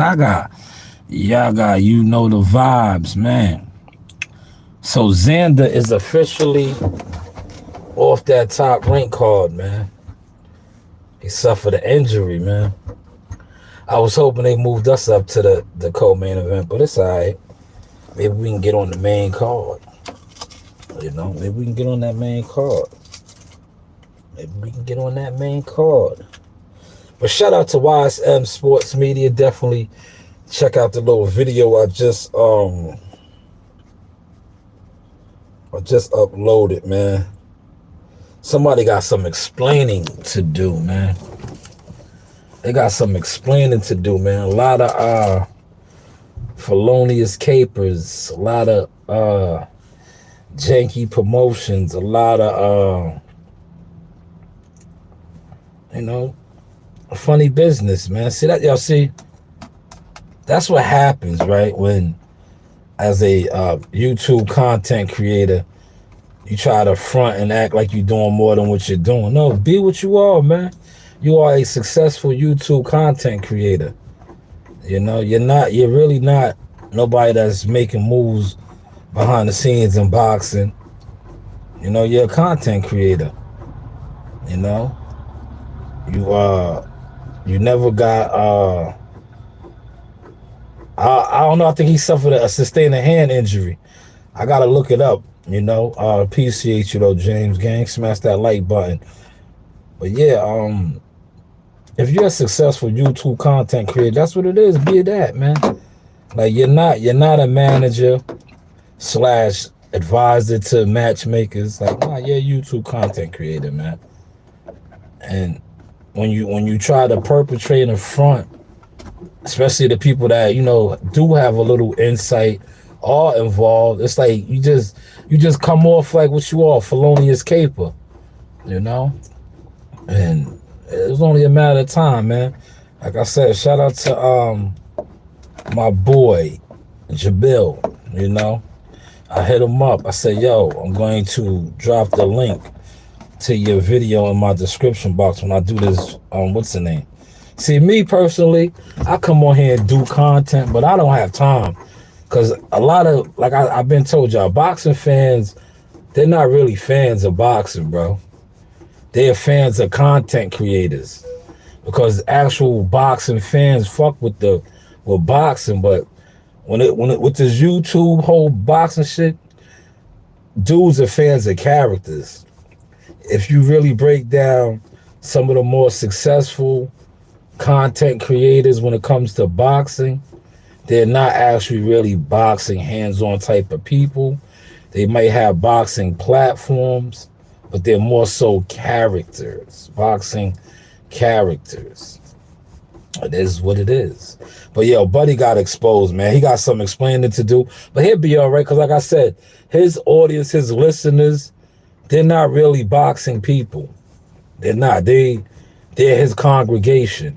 Y'all got, you know the vibes, man. So Zander is officially off that top rank card, man. He suffered an injury, man. I was hoping they moved us up to the co-main event, but it's all right. Maybe we can get on the main card. Maybe we can get on that main card. Maybe we can get on that main card. But shout out to YSM Sports Media. Definitely check out the little video I just uploaded, man. Somebody got some explaining to do, man. They got some explaining to do, man. A lot of felonious capers, a lot of janky promotions, a lot of funny business, man. See that, y'all see? That's what happens, right? When as a YouTube content creator, you try to front and act like you're doing more than what you're doing. No, be what you are, man. You are a successful YouTube content creator. You're really not nobody that's making moves behind the scenes in boxing. You're a content creator. You never got I don't know, I think he suffered sustained a hand injury. I gotta look it up, appreciate you though, James Gang. Smash that like button. But yeah, if you're a successful YouTube content creator, that's what it is. Be that, man. Like you're not a manager / advisor to matchmakers. Like, nah, you're a YouTube content creator, man. And when you try to perpetrate in front, especially the people that do have a little insight, are involved, it's like you just come off like what you are, felonious caper, and it was only a matter of time, man. Like I said, shout out to my boy Jabil. I hit him up. I said, yo, I'm going to drop the link to your video in my description box when I do this. What's the name? See, me personally, I come on here and do content, but I don't have time. Because a lot of, like I've been told y'all, boxing fans, they're not really fans of boxing, bro. They're fans of content creators. Because actual boxing fans fuck with boxing, but when it with this YouTube whole boxing shit, dudes are fans of characters. If you really break down some of the more successful content creators when it comes to boxing, they're not actually really boxing hands-on type of people. They might have boxing platforms, but they're more so characters, boxing characters. It is what it is. But yo, Buddy got exposed, man. He got some explaining to do, but he'll be all right, because like I said, his audience, his listeners, they're not really boxing people. They're not. They're his congregation.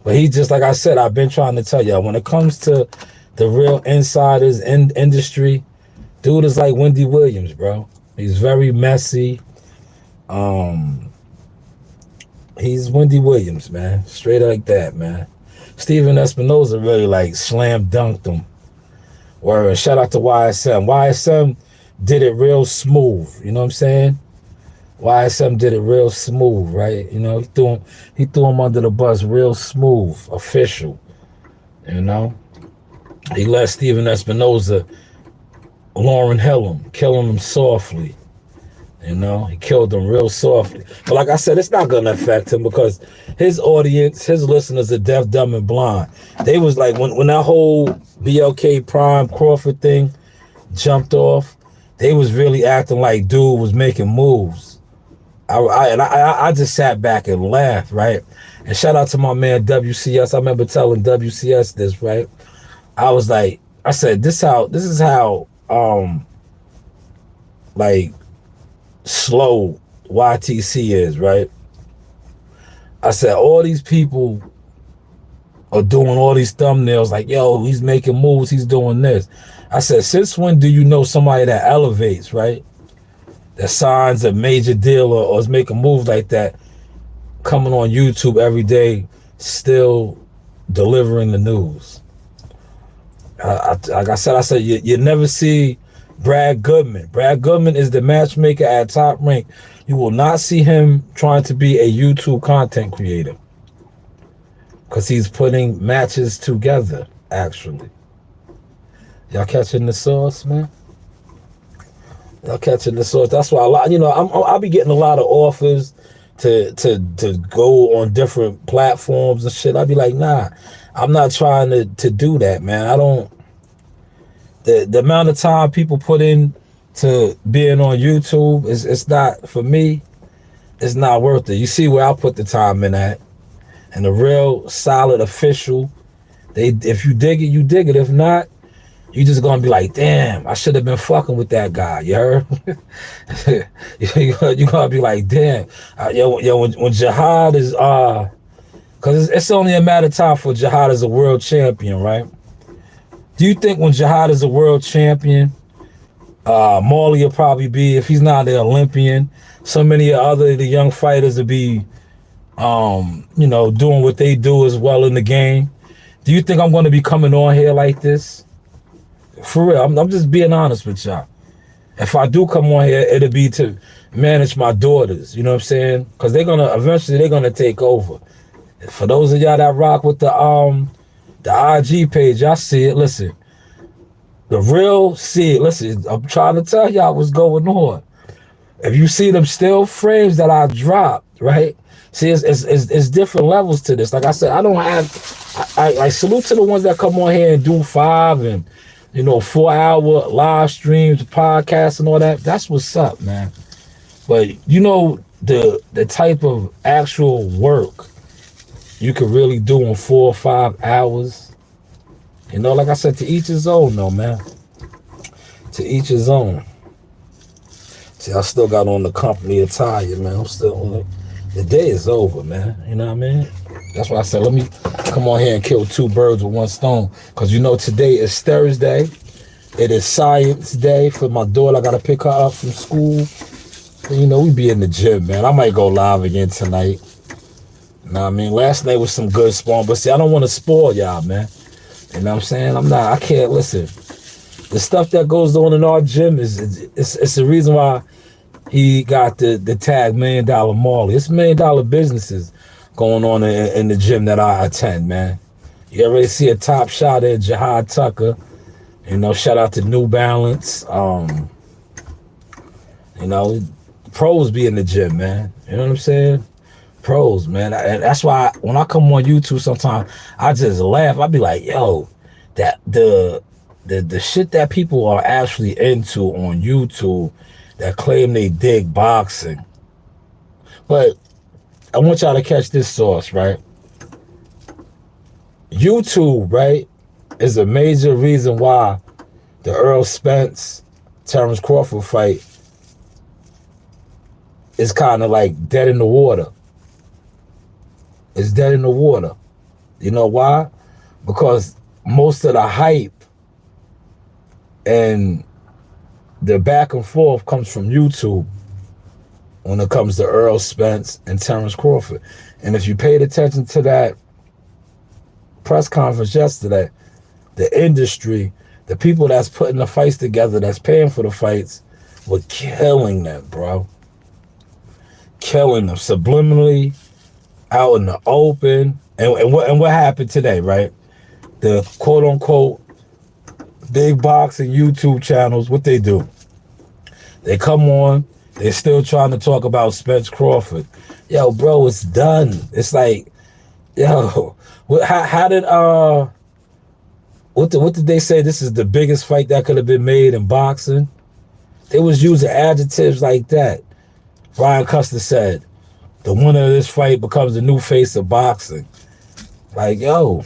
But he just, like I said, I've been trying to tell y'all, when it comes to the real insiders in industry, dude is like Wendy Williams, bro. He's very messy. He's Wendy Williams, man. Straight like that, man. Steven Espinoza really like slam dunked him. Word. Shout out to YSM. YSM did it real smooth. You know what I'm saying? YSM did it real smooth, right? He threw him under the bus real smooth, official. He let Steven Espinoza Lauren Hill killing him softly. He killed him real softly. But like I said, it's not gonna affect him, because his audience, his listeners are deaf, dumb, and blind. They was like, when that whole BLK Prime Crawford thing jumped off, they was really acting like dude was making moves. I just sat back and laughed, right? And shout out to my man WCS. I remember telling WCS this, right? I was like, I said, this is how like slow YTC is, right? I said, all these people are doing all these thumbnails like, yo, he's making moves, he's doing this. I said, since when do you know somebody that elevates, right? That signs a major deal or is making moves like that, coming on YouTube every day, still delivering the news. Like I said, you never see Brad Goodman. Brad Goodman is the matchmaker at Top Rank. You will not see him trying to be a YouTube content creator because he's putting matches together, actually. Y'all catching the sauce, man? Y'all catching the sauce. That's why I'll be getting a lot of offers to go on different platforms and shit. I'll be like, nah, I'm not trying to do that, man. I don't. The amount of time people put in to being on YouTube it's not, for me, it's not worth it. You see where I put the time in at. And the real solid official, if you dig it, you dig it. If not, you just gonna be like, damn, I should have been fucking with that guy. You heard? You gonna be like, damn, when Jihad is because it's only a matter of time for Jihad as a world champion, right? Do you think when Jihad is a world champion, Marley will probably be, if he's not the Olympian, so many of the young fighters will be, doing what they do as well in the game? Do you think I'm going to be coming on here like this? For real, I'm just being honest with y'all. If I do come on here, it'll be to manage my daughters, you know what I'm saying? Because eventually they're going to take over. For those of y'all that rock with the IG page, y'all see it. Listen, the real see it. Listen, I'm trying to tell y'all what's going on. If you see them still frames that I dropped, right? See, it's different levels to this. Like I said, I salute to the ones that come on here and do 5 and 4-hour live streams, podcasts, and all that. That's what's up, man. But the type of actual work you could really do in 4 or 5 hours. Like I said, to each his own, though, man. To each his own. See, I still got on the company attire, man. I'm still on it. The day is over, man. You know what I mean? That's why I said, let me come on here and kill 2 birds with 1 stone. Because today is Thursday. It is Science Day for my daughter. I got to pick her up from school. And, we be in the gym, man. I might go live again tonight. You know what I mean? Last night was some good spawn. But see, I don't want to spoil y'all, man. You know what I'm saying? I can't listen. The stuff that goes on in our gym it's the reason why he got the tag $1 Million Marley. It's $1 million businesses going on in the gym that I attend, man. You already see a top shot at Jihad Tucker. Shout out to New Balance. Pros be in the gym, man. You know what I'm saying? Pros, man. And that's why when I come on YouTube sometimes, I just laugh. I be like, yo, that the shit that people are actually into on YouTube that claim they dig boxing. But I want y'all to catch this sauce, right? YouTube, right, is a major reason why the Earl Spence Terrence Crawford fight is kind of like dead in the water. It's dead in the water. You know why? Because most of the hype and the back and forth comes from YouTube when it comes to Earl Spence and Terrence Crawford. And if you paid attention to that press conference yesterday, the industry, the people that's putting the fights together, that's paying for the fights, were killing them, bro. Killing them subliminally, out in the open. And what happened today, right? The quote-unquote big boxing YouTube channels, what they do? They come on, they're still trying to talk about Spence Crawford. Yo, bro, it's done. It's like, yo, how did what did they say? This is the biggest fight that could have been made in boxing. They was using adjectives like that. Brian Custer said, the winner of this fight becomes the new face of boxing. Like, yo.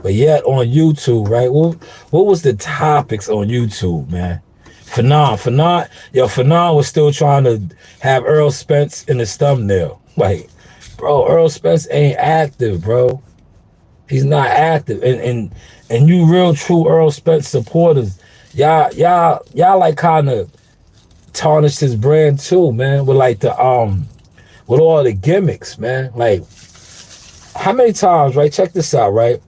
But yet on YouTube, right? What was the topics on YouTube, man? Fanon was still trying to have Earl Spence in his thumbnail. Like, bro, Earl Spence ain't active, bro. He's not active. And you real true Earl Spence supporters, y'all like kind of tarnished his brand too, man, with like the with all the gimmicks, man. Like, How many times, right? Check this out, right?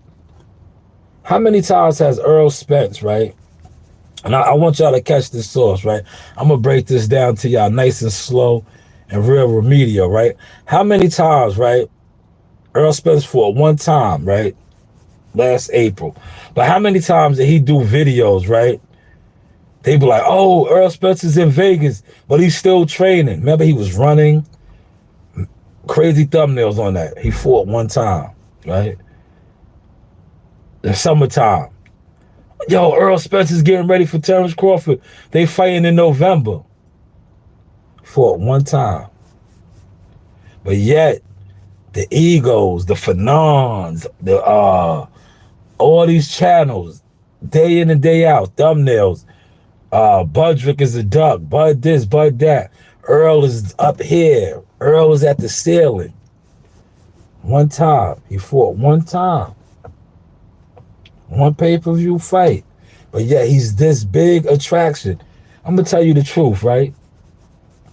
How many times has Earl Spence, right? And I want y'all to catch this sauce, right? I'm gonna break this down to y'all nice and slow and real remedial, right? How many times, right? Earl Spence fought one time, right? Last April. But how many times did he do videos, right? They be like, oh, Earl Spence is in Vegas, but he's still training. Remember, he was running. Crazy thumbnails on that. He fought one time, right? The summertime. Yo, Earl Spence is getting ready for Terrence Crawford. They fighting in November. Fought one time. But yet, the egos, the Fanons, all these channels, day in and day out, thumbnails. Budrick is a duck. Bud this, Bud that. Earl is up here. Earl is at the ceiling. One time. He fought one time. One pay-per-view fight. But yet he's this big attraction. I'm gonna tell you the truth, right?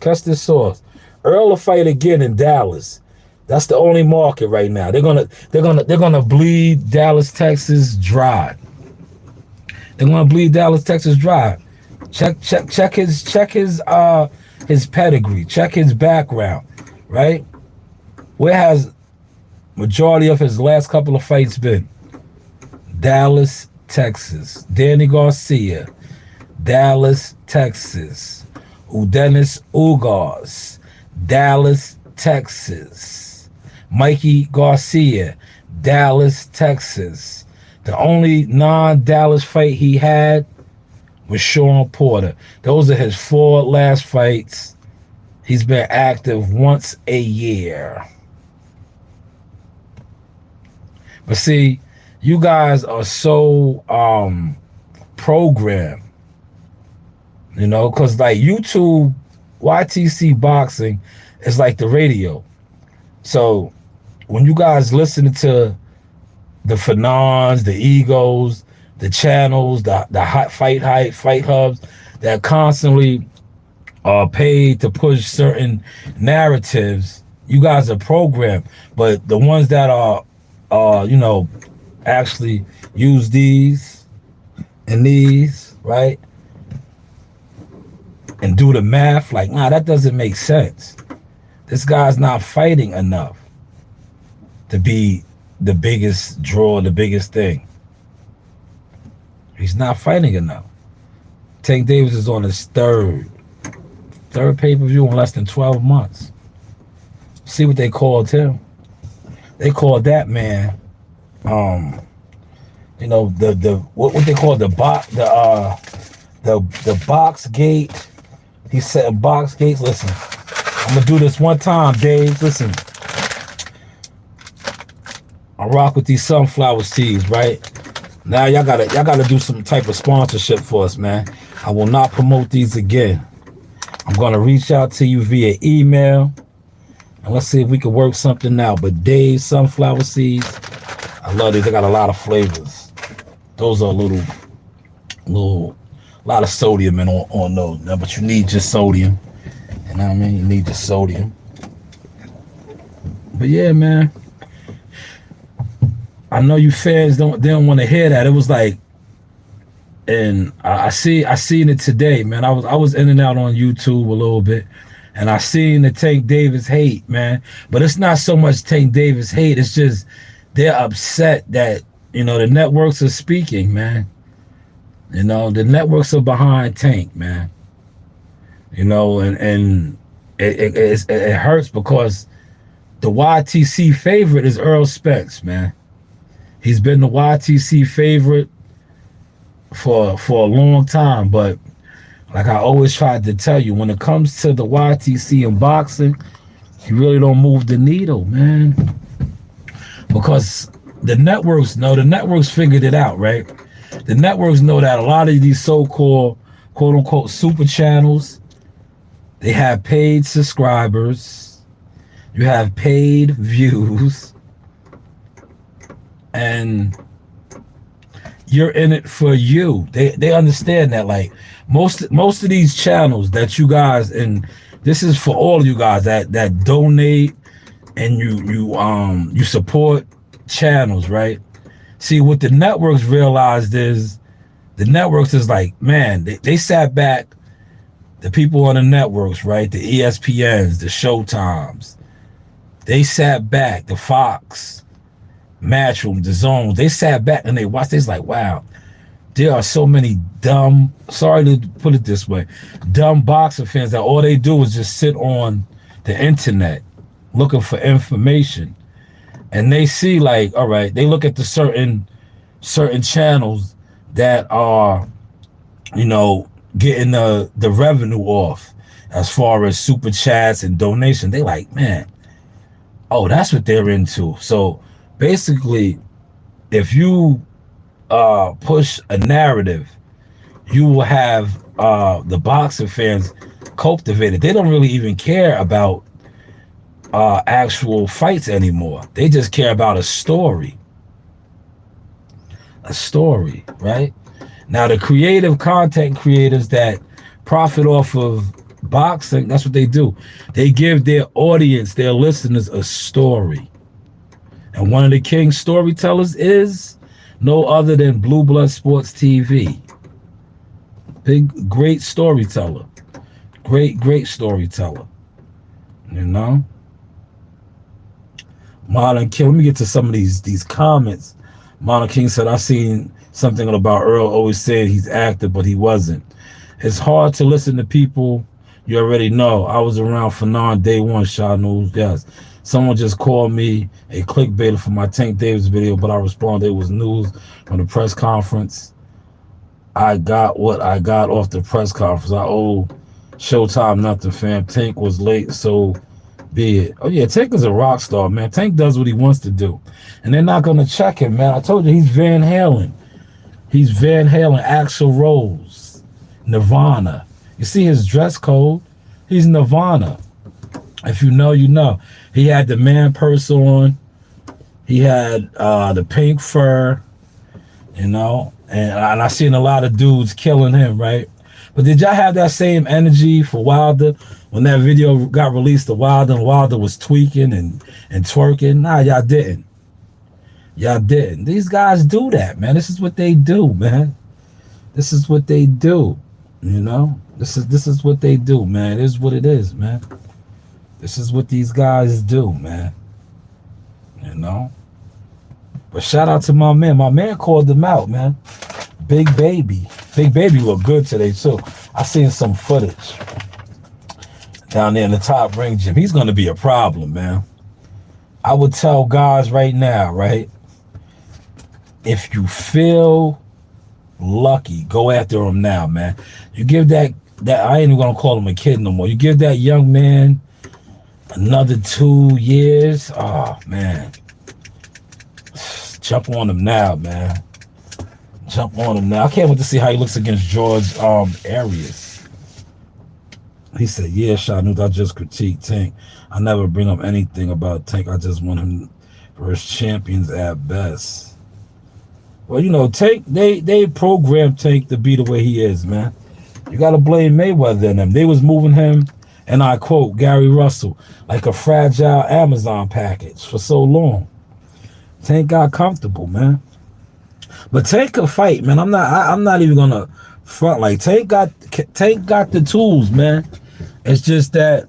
Catch this sauce. Earl will fight again in Dallas. That's the only market right now. They're gonna bleed Dallas, Texas dry. They're gonna bleed Dallas, Texas dry. Check his pedigree. Check his background, right? Where has majority of his last couple of fights been? Dallas, Texas. Danny Garcia, Dallas, Texas. Udenis Ugas, Dallas, Texas. Mikey Garcia, Dallas, Texas. The only non-Dallas fight he had was Sean Porter. Those are his 4 last fights. He's been active once a year. But see, you guys are so programmed, you know, because like YouTube, YTC Boxing is like the radio. So when you guys listen to the Fanons, the egos, the channels, the hot fight hubs that constantly are paid to push certain narratives, you guys are programmed. But the ones that are you know, actually use these and these, right? And do the math, like, nah, that doesn't make sense. This guy's not fighting enough to be the biggest draw, the biggest thing. He's not fighting enough. Tank Davis is on his third pay-per-view in less than 12 months. See what they called him? They called that man, you know, what they call the box gate. He said box gates. Listen, I'm gonna do this one time, Dave. Listen, I rock with these sunflower seeds, right? Now y'all gotta do some type of sponsorship for us, man. I will not promote these again. I'm gonna reach out to you via email, and let's see if we can work something out. But Dave sunflower seeds, I love these. They got a lot of flavors. Those are a lot of sodium on those. Now, but you need just sodium. You know what I mean? You need just sodium. But yeah, man. I know you fans don't want to hear that. It was like, and I seen it today, man. I was in and out on YouTube a little bit, and I seen the Tank Davis hate, man. But it's not so much Tank Davis hate. It's just they're upset that, you know, the networks are speaking, man. You know, the networks are behind Tank, man. You know, and it hurts because the YTC favorite is Earl Spence, man. He's been the YTC favorite for a long time, but like I always tried to tell you, when it comes to the YTC in boxing, you really don't move the needle, man. Because the networks figured it out, right? The networks know that a lot of these so-called, quote-unquote, super channels, they have paid subscribers, you have paid views, and you're in it for you. They understand that. Like most of these channels that you guys, and this is for all of you guys that donate and you support channels, right? See, what the networks realized is the networks is like, man, they sat back, the people on the networks, right? The ESPNs, the Showtimes, they sat back, the Fox, Matchroom, the Zone, they sat back and they watched. It's like, wow, there are so many dumb, sorry to put it this way, dumb boxing fans that all they do is just sit on the internet looking for information. And they see, like, all right, they look at the certain channels that are, getting the revenue off as far as super chats and donation. They like, man, oh, that's what they're into. So basically, if you push a narrative, you will have the boxing fans cultivated. They don't really even care about actual fights anymore. They just care about a story. A story, right? Now, the creative content creators that profit off of boxing, that's what they do. They give their audience, their listeners, a story. And one of the king storytellers is no other than Blue Blood Sports TV. Great storyteller. Great storyteller. You know? Modern King, let me get to some of these comments. Modern King said, I seen something about Earl always said he's active, but he wasn't. It's hard to listen to people you already know. I was around for day one, Shaw News. Yes. Someone just called me a clickbaiter for my Tank Davis video, but I responded it was news from the press conference. I got what I got off the press conference. I owe Showtime nothing, fam. Tank was late, so be it. Oh, yeah, Tank is a rock star, man. Tank does what he wants to do. And they're not going to check him, man. I told you, he's Van Halen. He's Van Halen, Axl Rose, Nirvana. You see his dress code? He's Nirvana. If you know, you know. He had the man purse on. He had the pink fur, and I seen a lot of dudes killing him, right? But did y'all have that same energy for Wilder when that video got released of Wilder and Wilder was tweaking and twerking? Nah, y'all didn't. Y'all didn't. These guys do that, man. This is what they do, man. This is what they do. This is what they do, man. It is what it is, man. This is what these guys do, man. But shout out to my man. My man called them out, man. Big Baby. Big Baby looked good today, too. I seen some footage down there in the Top Ring gym. He's going to be a problem, man. I would tell guys right now, right? If you feel lucky, go after him now, man. You give that I ain't even going to call him a kid no more. You give that young man another 2 years. Oh, man. Jump on him now, man. Jump on him now. I can't wait to see how he looks against George Arias. He said, yeah, Shanu, I just critique Tank. I never bring up anything about Tank. I just want him versus champions at best. Well, Tank, they programmed Tank to be the way he is, man. You got to blame Mayweather and them. They was moving him, and I quote Gary Russell, like a fragile Amazon package for so long. Tank got comfortable, man. But Tank could fight, man. I'm not even gonna front. Like Tank got the tools, man. It's just that,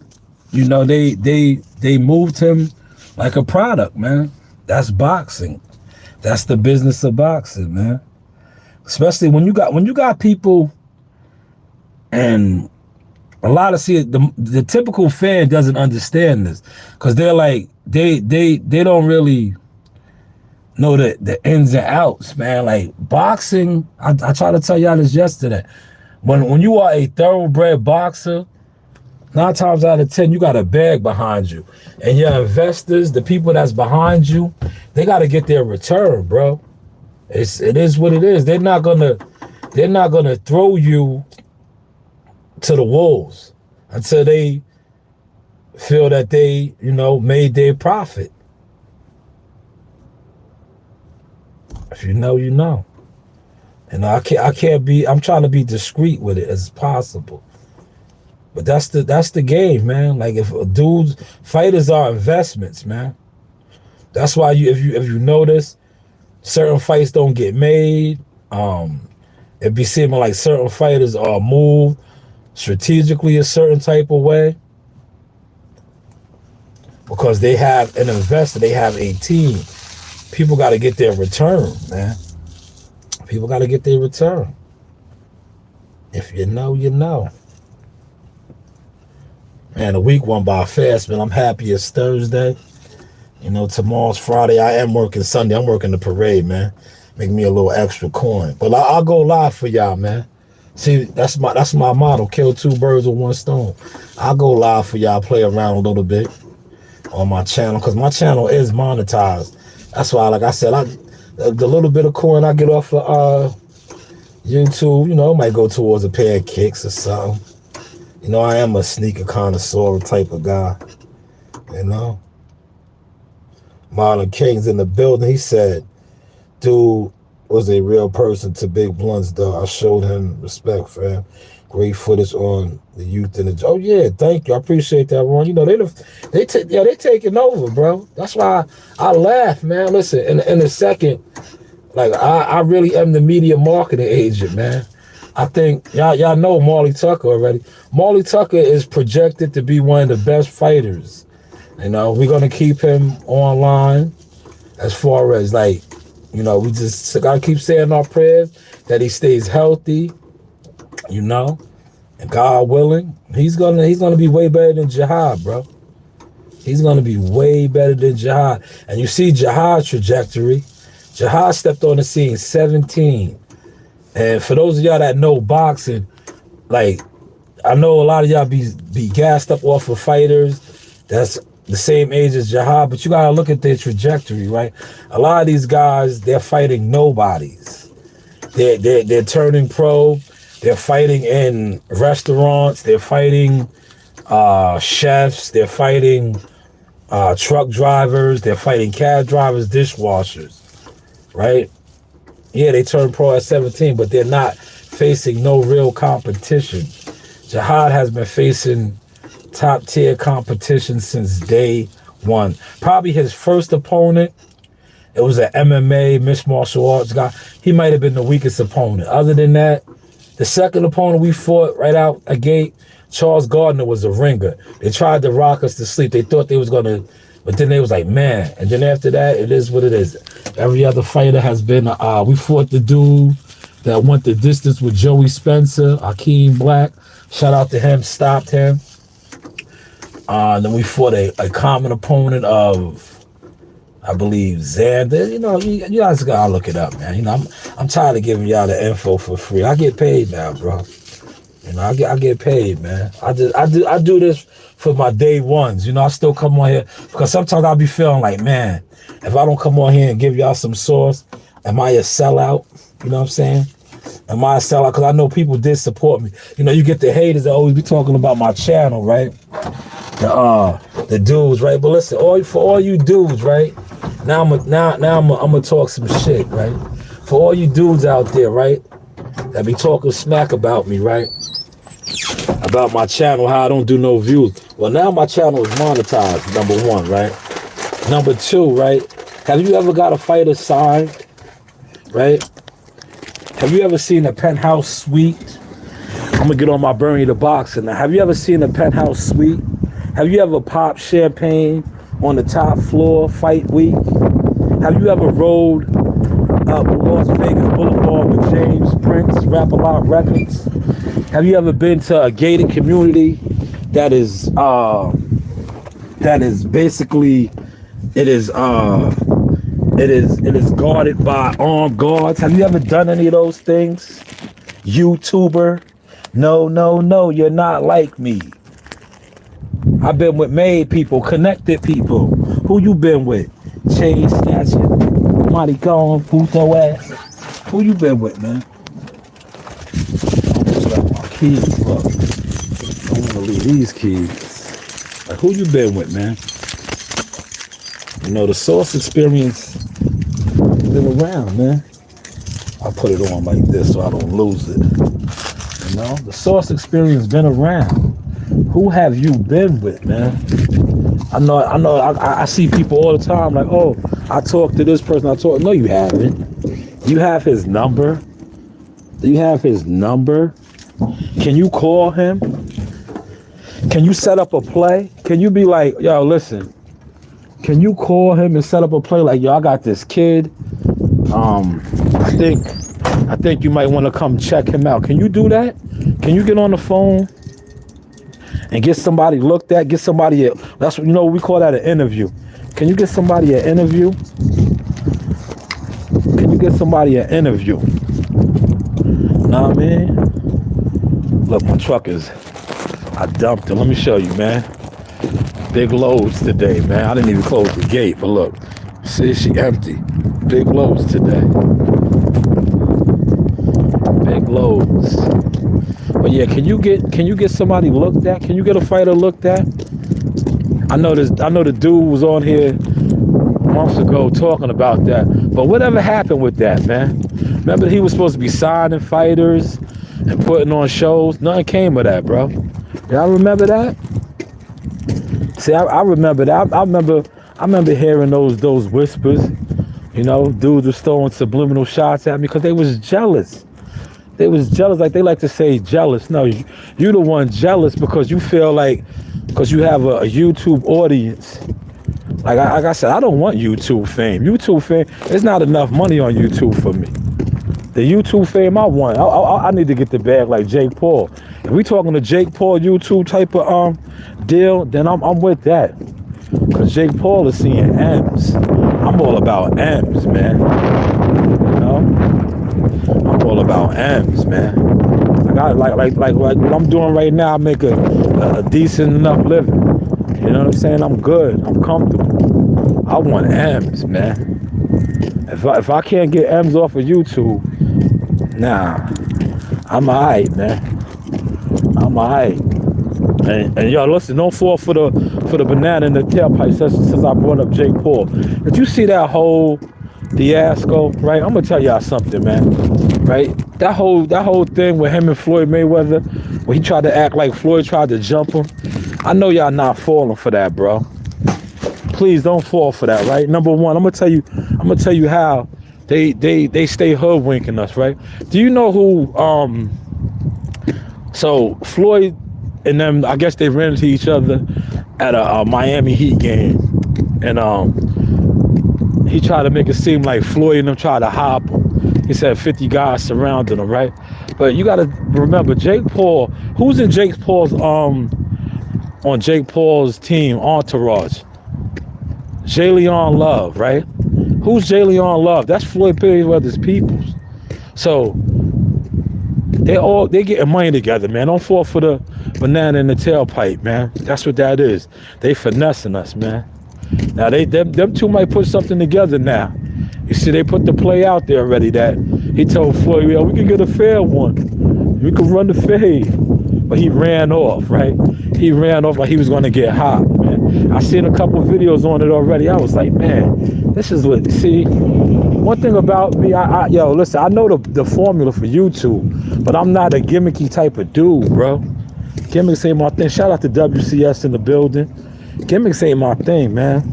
they moved him like a product, man. That's boxing. That's the business of boxing, man. Especially when you got people, and a lot of the typical fan doesn't understand this, because they're like they don't really know the ins and outs, man. Like boxing, I tried to tell y'all this yesterday. When you are a thoroughbred boxer, 9 times out of 10, you got a bag behind you. And your investors, the people that's behind you, they got to get their return, bro. It is what it is. They're not gonna throw you to the wolves until they feel that they, made their profit. If you know, you know. And I'm trying to be discreet with it as possible. But that's the game, man. Like if dudes, fighters are investments, man. That's why if you notice, certain fights don't get made. It be seeming like certain fighters are moved strategically a certain type of way because they have an investor, they have a team. People got to get their return, man. People got to get their return. If you know, you know. Man, the week went by fast, man. I'm happy it's Thursday. You know, tomorrow's Friday. I am working Sunday. I'm working the parade, man. Make me a little extra coin. But I'll go live for y'all, man. See, that's my motto. Kill two birds with one stone. I'll go live for y'all, play around a little bit on my channel, because my channel is monetized. That's why, like I said, the little bit of coin I get off of YouTube, you know, might go towards a pair of kicks or something. You know, I am a sneaker connoisseur type of guy, you know. Marlon King's in the building. He said, dude was a real person to Big Blunts, though. I showed him respect, fam. Great footage on the youth and the... Oh, yeah, thank you. I appreciate that, Ron. You know, they taking over, bro. That's why I laugh, man. Listen, in a second, like, I really am the media marketing agent, man. I think y'all know Marley Tucker already. Marley Tucker is projected to be one of the best fighters. You know, we're going to keep him online as far as, like, you know, we just got to keep saying our prayers that he stays healthy, you know, and God willing, he's gonna be way better than Jihad, bro. He's going to be way better than Jihad. And you see Jihad's trajectory. Jihad stepped on the scene 17. And for those of y'all that know boxing, like, I know a lot of y'all be gassed up off of fighters that's the same age as Jihad, but you gotta look at their trajectory, right? A lot of these guys, they're fighting nobodies. They're turning pro. They're fighting in restaurants. They're fighting chefs. They're fighting truck drivers. They're fighting cab drivers, dishwashers, right? Yeah, they turned pro at 17, but they're not facing no real competition. Jihad has been facing top tier competition since day one. Probably his first opponent, it was an MMA, mixed martial arts guy. He might have been the weakest opponent. Other than that, the second opponent we fought right out a gate, Charles Gardner, was a ringer. They tried to rock us to sleep. They thought they was going to, but then they was like, man. And then after that, it is what it is. Every other fighter has been, we fought the dude that went the distance with Joey Spencer, Akeem Black. Shout out to him, stopped him. Then we fought a common opponent of, I believe, Zander. You know, you guys gotta look it up, man. You know, I'm tired of giving y'all the info for free. I get paid now, bro. You know, I get paid, man. I do this for my day ones. You know, I still come on here because sometimes I'll be feeling like, man, if I don't come on here and give y'all some sauce, am I a sellout? You know what I'm saying? Am I a sellout? Because I know people did support me. You know, you get the haters that always be talking about my channel, right? The dudes, right? But listen, for all you dudes, right? Now I'm gonna talk some shit, right? For all you dudes out there, right? That be talking smack about me, right? About my channel, how I don't do no views. Well, now my channel is monetized, number one, right? Number two, right? Have you ever got a fighter signed, right? Have you ever seen a penthouse suite? I'm gonna get on my Bernie the Boxer now. Have you ever seen a penthouse suite? Have you ever popped champagne on the top floor fight week? Have you ever rode up Las Vegas Boulevard with James Prince, Rap-A-Lot Records? Have you ever been to a gated community that is basically it is guarded by armed guards? Have you ever done any of those things? YouTuber? No, you're not like me. I've been with made people, connected people. Who you been with? Chain snatching, maricon, puto ass. Who you been with, man? I almost left my keys, bro. I want to leave these keys. Like, who you been with, man? You know, the Source experience has been around, man. I'll put it on like this so I don't lose it. You know, the Source experience been around. Who have you been with, man? I see people all the time like, oh, I talked to this person. No, you haven't. You have his number. Do you have his number? Can you call him? Can you set up a play? Can you be like, yo, listen, can you call him and set up a play like, yo, I got this kid. I think you might want to come check him out. Can you do that? Can you get on the phone and get somebody looked at? Get somebody, that's what, we call that an interview. Can you get somebody an interview? Can you get somebody an interview? Know what I mean? Look, my truck I dumped it. Let me show you, man. Big loads today, man. I didn't even close the gate, but look. See, she empty. Big loads today. Big loads. But yeah, can you get somebody looked at? Can you get a fighter looked at? I know the dude was on here months ago talking about that. But whatever happened with that, man? Remember he was supposed to be signing fighters and putting on shows? Nothing came of that, bro. Y'all remember that? See, I remember that. I remember hearing those whispers. Dudes were throwing subliminal shots at me because they was jealous. They was jealous, like they like to say jealous. No, you the one jealous because you feel like, because you have a YouTube audience. Like I said, I don't want YouTube fame. YouTube fame, there's not enough money on YouTube for me. The YouTube fame I want, I need to get the bag like Jake Paul. If we talking to Jake Paul YouTube type of deal, then I'm with that. Cause Jake Paul is seeing M's. I'm all about M's, man. I'm all about M's, man. Like what I'm doing right now, I make a decent enough living. You know what I'm saying? I'm good. I'm comfortable. I want M's, man. If I can't get M's off of YouTube, nah, I'm alright, man. I'm alright. And y'all listen, don't fall for the banana in the tailpipe since I brought up Jake Paul. Did you see that whole fiasco, right? I'm gonna tell y'all something, man. Right? That whole thing with him and Floyd Mayweather, where he tried to act like Floyd tried to jump him. I know y'all not falling for that, bro. Please don't fall for that, right? Number one, I'm gonna tell you how they stay hoodwinking us, right? Do you know who so Floyd and them, I guess they ran into each other at a Miami Heat game, and he tried to make it seem like Floyd and them tried to hop him. He said 50 guys surrounding him, right? But you gotta remember, Jake Paul, who's in Jake Paul's on Jake Paul's team, entourage? Jalen Love, right? Who's Jalen Love? That's Floyd Mayweather's peoples. So they getting money together, man. Don't fall for the banana in the tailpipe, man. That's what that is. They finessing us, man. Now them two might put something together now. You see, they put the play out there already that he told Floyd, yo, we can get a fair one. We can run the fade. But he ran off, right? He ran off like he was gonna get hot, man. I seen a couple videos on it already. I was like, man, this is what, see, one thing about me, yo, listen, I know the formula for YouTube, but I'm not a gimmicky type of dude, bro. Gimmicks ain't my thing. Shout out to WCS in the building. Gimmicks ain't my thing, man.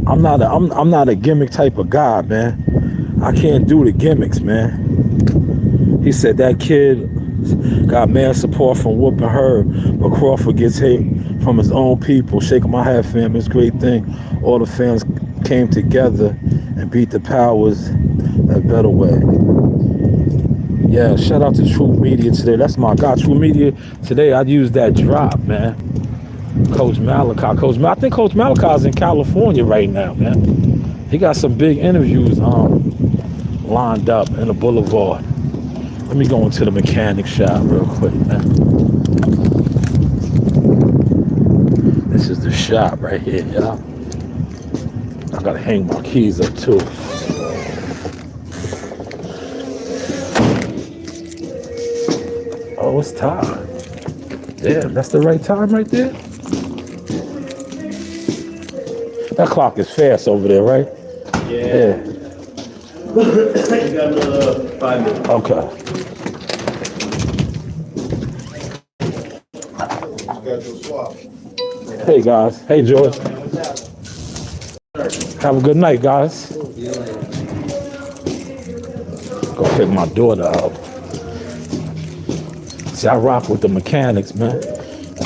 I'm not a gimmick type of guy, man. I can't do the gimmicks, man. He said that kid got mad support from whooping her, but Crawford gets hate from his own people. Shaking my head, fam. It's a great thing. All the fans came together and beat the powers a better way. Yeah, shout out to True Media today. That's my guy. True Media today. I used that drop, man. Coach Malachi. I think Coach Malachi's in California right now, man. He got some big interviews lined up in the boulevard. Let me go into the mechanic shop real quick, man. This is the shop right here, y'all. I gotta hang my keys up too. Oh, it's time. Damn, that's the right time right there? That clock is fast over there, right? Yeah. You got another 5 minutes. Okay. Hey guys. Hey George. Have a good night, guys. Go pick my daughter up. See, I rock with the mechanics, man.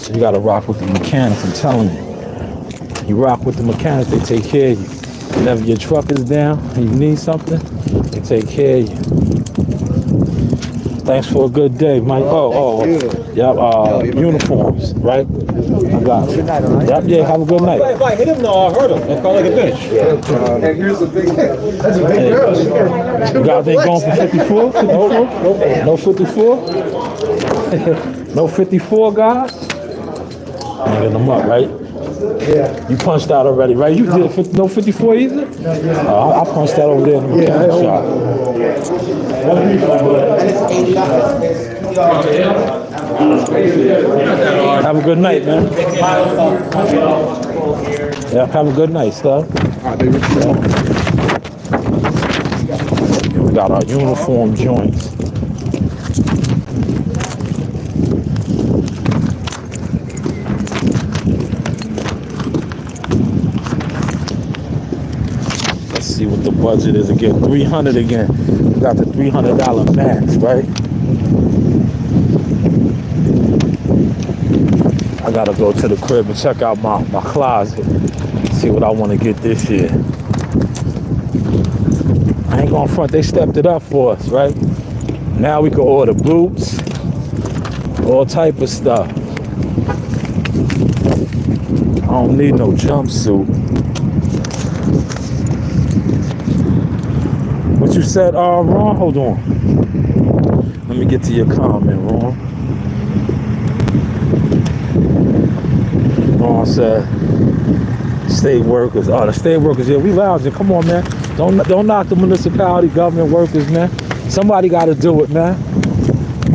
So you gotta rock with the mechanics, I'm telling you. You rock with the mechanics, they take care of you. Whenever your truck is down and you need something, they take care of you. Thanks for a good day, Mike. Yep, uniforms, right? I got it. Good night, all right? Yep, yeah, have a good night. If I hit him, no, I'll hurt him. I'll call like a bitch. And here's a big, that's a big girl. You guys ain't going for 54? 54? No 54? No 54, guys? I'm getting them up, right? Yeah. You punched out already, right? You did no 54 either? I punched that over there in the mechanic shop. Have a good night, man. Yeah, have a good night, sir. We got our uniform joints. See what the budget is again. $300 again. We got the $300 max, right? I gotta go to the crib and check out my closet. See what I want to get this year. I ain't gonna front. They stepped it up for us, right? Now we can order boots, all type of stuff. I don't need no jumpsuit. What you said, Ron? Hold on. Let me get to your comment, Ron. Ron said, state workers. Oh, the state workers, yeah, we lounging. Come on, man. Don't knock the municipality government workers, man. Somebody got to do it, man.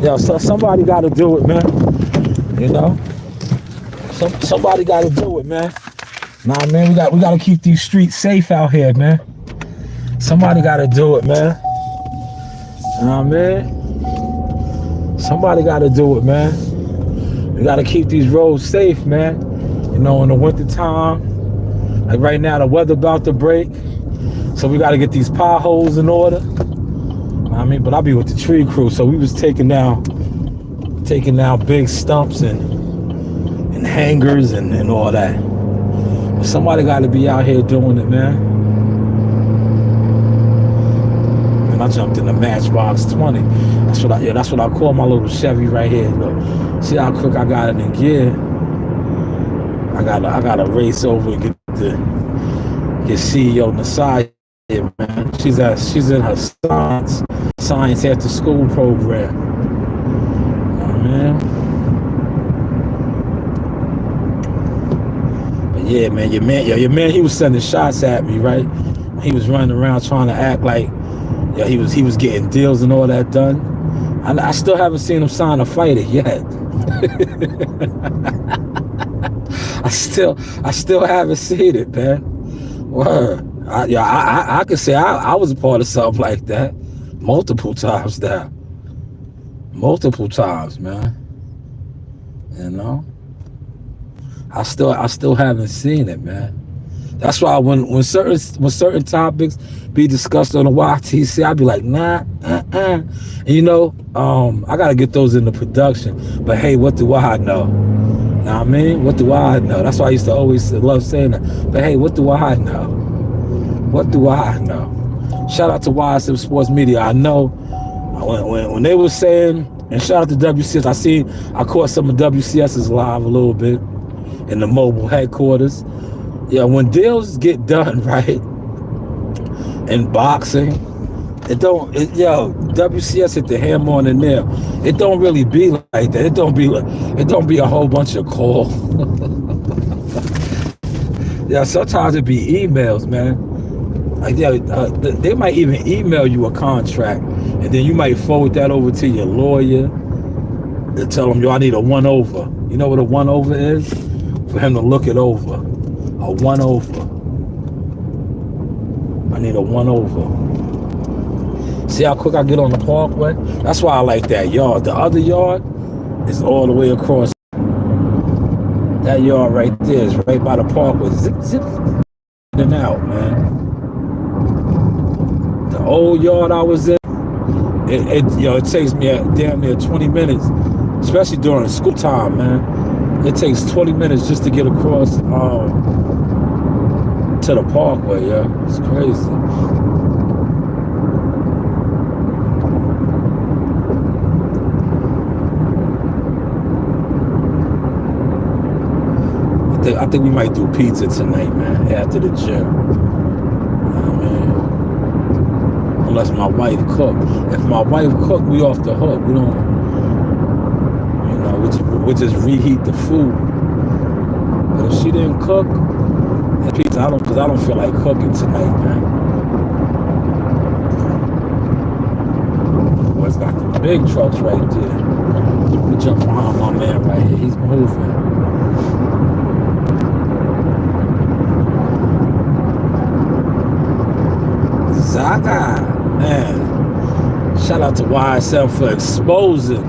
Yeah, somebody got to do it, man. You know? Somebody got to do it, man. Nah, man, we got to keep these streets safe out here, man. Somebody gotta do it, man. You know what I mean? Somebody gotta do it, man. We gotta keep these roads safe, man. You know, in the winter time, like right now, the weather about to break, so we gotta get these potholes in order. You know what I mean, but I be with the tree crew, so we was taking down big stumps and hangers and all that. But somebody gotta be out here doing it, man. I jumped in the Matchbox 20. That's what I call my little Chevy right here. Look, see how quick I got it in gear. I gotta race over and get CEO Nasai here, man. She's in her science after school program. Oh man. But yeah, man, your man, he was sending shots at me, right? He was running around trying to act like. Yeah, he was getting deals and all that done. I still haven't seen him sign a fighter yet. I still haven't seen it, man. Word. I could say I was a part of something like that multiple times now. Multiple times, man. You know? I still haven't seen it, man. That's why when certain topics be discussed on the YTC, I'd be like, nah, And you know, I gotta get those into production. But hey, what do I know? Know what I mean? What do I know? That's why I used to always love saying that. But hey, what do I know? What do I know? Shout out to YSM Sports Media. I know when they were saying, and shout out to WCS. I caught some of WCS's live a little bit in the mobile headquarters. Yeah, when deals get done right in boxing, WCS hit the hammer on the nail. It don't really be like that. It don't be a whole bunch of call. Yeah, sometimes it be emails, man. Like they might even email you a contract, and then you might forward that over to your lawyer to tell them, yo, I need a 1-over. You know what a 1-over is? For him to look it over. A 1-over. I need a 1-over. See how quick I get on the parkway? That's why I like that yard. The other yard is all the way across. That yard right there is right by the parkway. Zip, zip, in and out, man. The old yard I was in, it takes me damn near 20 minutes, especially during school time, man. It takes 20 minutes just to get across to the parkway, yeah. It's crazy. I think we might do pizza tonight, man, after the gym. Unless my wife cook. If my wife cook, we off the hook. We don't, we just reheat the food. But if she didn't cook, pizza, because I don't feel like cooking tonight, man. Boy's got the big trucks right there. We jump behind my man right here. He's moving. Zander, man. Shout out to YSL for exposing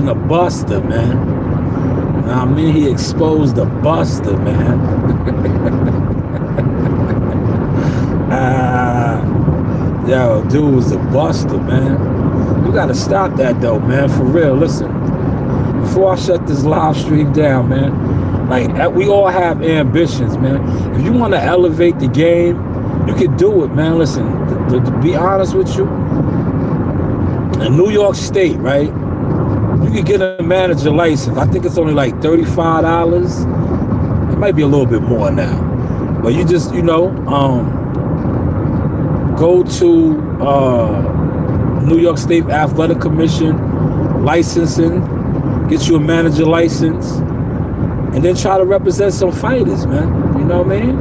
the Buster, man. You know what I mean? He exposed the Buster, man. Dude was a buster, man. You gotta stop that though, man. For real. Listen, before I shut this live stream down, man, like we all have ambitions, man. If you want to elevate the game, you can do it, man. Listen, to be honest with you, in New York State, right, you can get a manager license. I think it's only like $35. It might be a little bit more now. But you just, go to New York State Athletic Commission licensing, get you a manager license, and then try to represent some fighters, man. You know what I mean?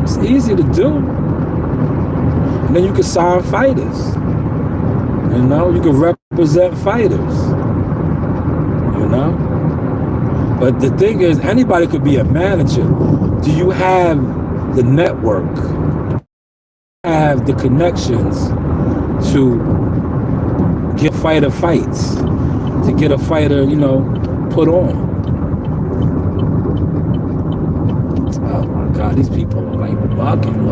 It's easy to do. And then you can sign fighters. You can represent fighters. But the thing is, anybody could be a manager. Do you have the network? Have the connections to get fighter fights, to get a fighter, put on? Oh my God, these people are like bugging.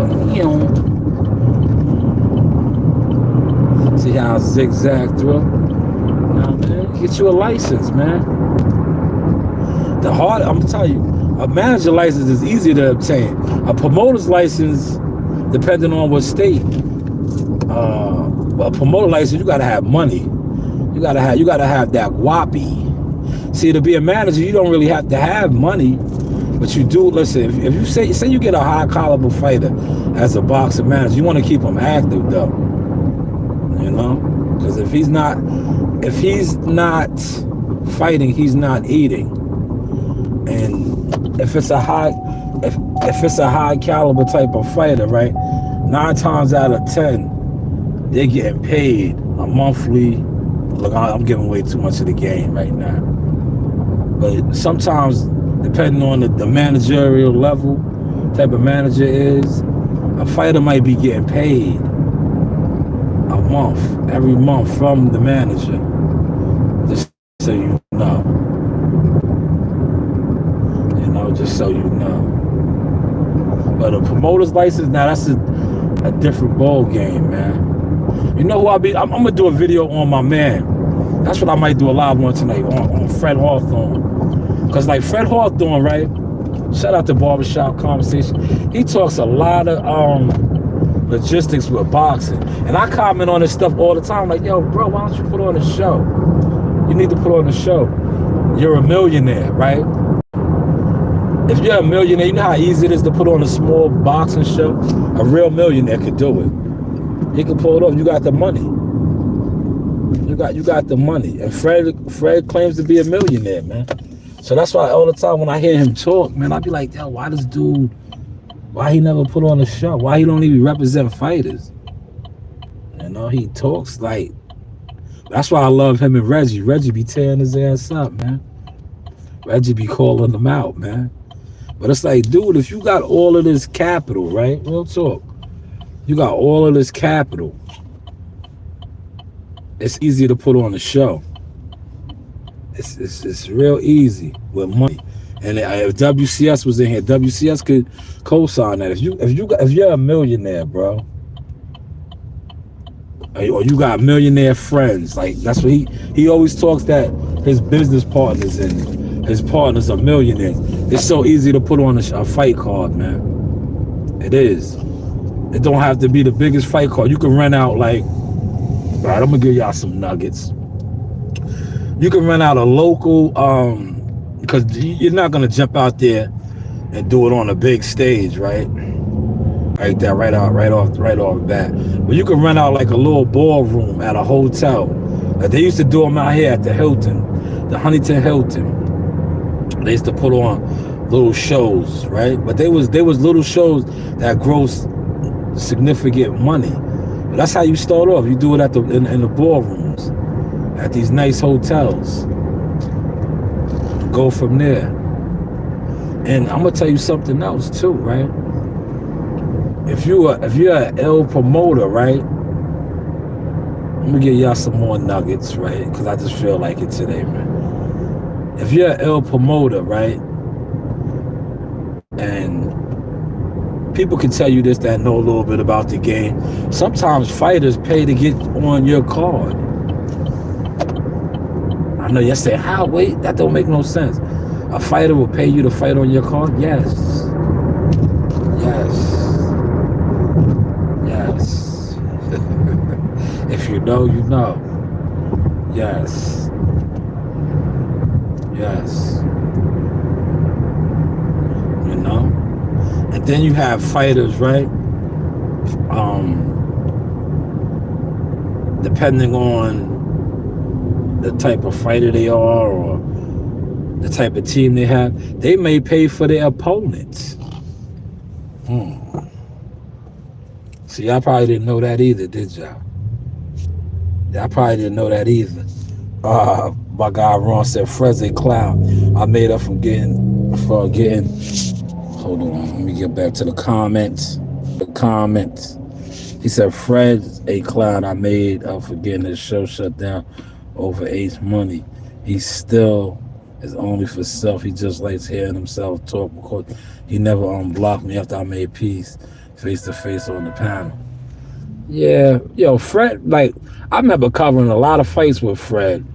See how I zigzag through? Man, get you a license, man. I'm telling you, a manager license is easy to obtain. A promoter's license, depending on what state. Well, a promoter license, you gotta have money. You gotta have that guapi. See, to be a manager, you don't really have to have money, but you do. Listen, if you say you get a high caliber fighter as a boxing manager, you want to keep him active though. Because if he's not fighting, he's not eating. And if it's a high caliber type of fighter, right, 9 times out of 10, they're getting paid a monthly. Look, I'm giving away too much of the game right now. But sometimes, depending on the managerial level, type of manager is, a fighter might be getting paid every month from the manager. Just so you know. Just so you know. But a promoter's license, now that's a different ball game, man. You know who I'm gonna do a video on my man. That's what I might do a live one tonight on Fred Hawthorne. Cause like Fred Hawthorne, right? Shout out to Barbershop Conversation. He talks a lot of logistics with boxing. And I comment on this stuff all the time. Like, yo, bro, why don't you put on a show? You need to put on a show. You're a millionaire, right? If you're a millionaire, you know how easy it is to put on a small boxing show? A real millionaire could do it. He can pull it off. You got the money. You got the money. And Fred claims to be a millionaire, man. So that's why all the time when I hear him talk, man, I be like, yo, why this dude, why he never put on a show? Why he don't even represent fighters? He talks like, that's why I love him and Reggie. Reggie be tearing his ass up, man. Reggie be calling him out, man. But it's like, dude, if you got all of this capital, right? Real talk. You got all of this capital. It's easy to put on a show. It's real easy with money. And if WCS was in here, WCS could co-sign that. If you're a millionaire, bro, or you got millionaire friends, like that's what he always talks that his business partners and his partners are millionaires. It's so easy to put on a fight card, man. It is. It don't have to be the biggest fight card. You can rent out like, all right, I'm gonna give y'all some nuggets. You can rent out a local, because you're not gonna jump out there and do it on a big stage, right? Right there, right off the bat. But you can rent out like a little ballroom at a hotel. Like they used to do them out here at the Hilton, the Huntington Hilton. They used to put on little shows, right? But they was little shows that grossed significant money. But that's how you start off. You do it at in the ballrooms, at these nice hotels. Go from there. And I'm gonna tell you something else too, right? If you're an L promoter, right? I'm gonna give y'all some more nuggets, right? Because I just feel like it today, man. If you're an L promoter, right? And people can tell you this that know a little bit about the game. Sometimes fighters pay to get on your card. I know you say, how? Wait, that don't make no sense. A fighter will pay you to fight on your card? Yes. Yes. Yes. If you know, you know. Yes. Yes. You know? And then you have fighters, right? Depending on the type of fighter they are or the type of team they have, they may pay for their opponents. See, y'all probably didn't know that either, did y'all? I probably didn't know that either. My guy Ron said Fred's a clown. I made up for getting. Hold on, let me get back to the comments. He said Fred's a clown. I made up for getting his show shut down over Ace money. He still is only for self. He just likes hearing himself talk because he never unblocked me after I made peace face to face on the panel. Yeah, yo, Fred, like, I remember covering a lot of fights with Fred